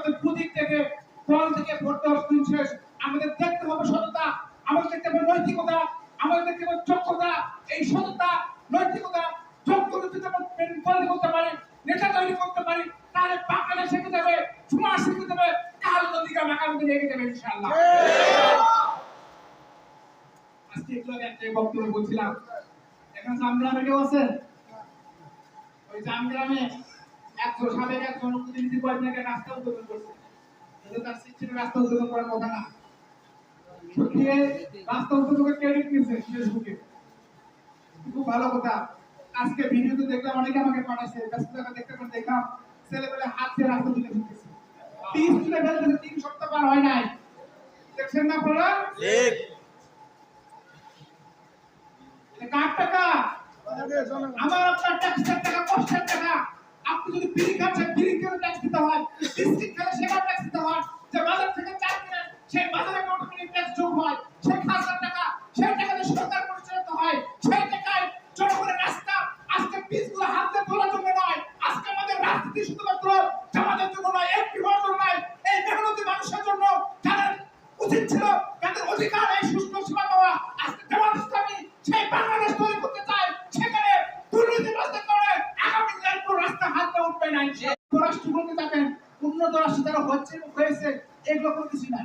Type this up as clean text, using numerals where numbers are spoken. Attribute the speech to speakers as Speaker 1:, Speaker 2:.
Speaker 1: আমাদের পুঁজি থেকে দল থেকে ভোট দেওয়ার দিন শেষ। আমাদের দেখতে হবে সততা, আমাদের দেখতে হবে নৈতিকতা, আমাদের দেখতে হবে যোগ্যতা। এই সততা, নৈতিকতা, যোগ্যতা যদি আমরা তৈরি করতে পারি, নেতা তৈরি করতে পারি, তাহলে বাংলাদেশ শিখে যাবে, সমাজ শিখে যাবে, তাহলে অধিকার আগামী দিনে এগিয়ে যাবে ইনশাআল্লাহ। আজকে একটু আগে একটা বক্তব্য বলছিলাম, এখন জামগ্রামে কেউ আছেন? ওই জামগ্রামে একজন সাবেক এক জনপ্রতিনিধি কয়েকদিন রাস্তা উদ্বোধন করছে, কিন্তু তার সৃষ্টির রাস্তা উদ্বোধন করার কথা না। সত্যিয়ে রাস্তা উদ্বোধনের ক্রেডিট নিয়েছে ফেসবুকে, খুব ভালো কথা। আজকে ভিডিওতে দেখলাম, অনেকে আমাকে পাঠাইছে, ব্যস্ততা দেখতে পারে, দেখলাম ছেলেপেলে হাত দিয়ে রাস্তা তুলে ফেলতেছে, পিস তুলে ফেলতেছে, 3 সপ্তাহ পার হয় নাই। দেখছেন না আপনারা? ঠিক। কার টাকা? আমার আপনার ট্যাক্সের টাকা, কষ্টের টাকা। আপনি যদি বিড়ি খাচ্ছেন, বিড়ি খেলে ট্যাক্স দিতে হয়, বিস্কিট খেলে সেখানে ট্যাক্স দিতে হয়, যে বাজার থেকে চাল কিনেন সেই বাজারে অটোমেটিক ট্যাক্স যোগ হয়, সেই খাসার টাকা, সেই টাকা দিয়ে সরকার পরিচালিত হয়, সেই টাকায় জনগণের রাস্তা। আজকে পিসগুলো হাতে তোলার জন্য নয়, আজকে আমাদের রাজনীতি শুধুমাত্র জামাতের জন্য নয়, এমপি হওয়ার জন্য নয়, এই মেহনতি মানুষের জন্য, যাদের উচিত ছিল, যাদের অধিকার এই সুষ্ঠু সেবা পাওয়া, আজকে জামাত ইসলামী সেই বাংলাদেশ তৈরি করতে চায়, সেখানে দুর্নীতিবাজদের কারণে আগামী দিনের কোন রাস্তা হাতে উঠবে না। রাষ্ট্র বলতে যাবেন, উন্নত রাষ্ট্র যারা হয়েছে এগুলো কোনো কিছু নাই।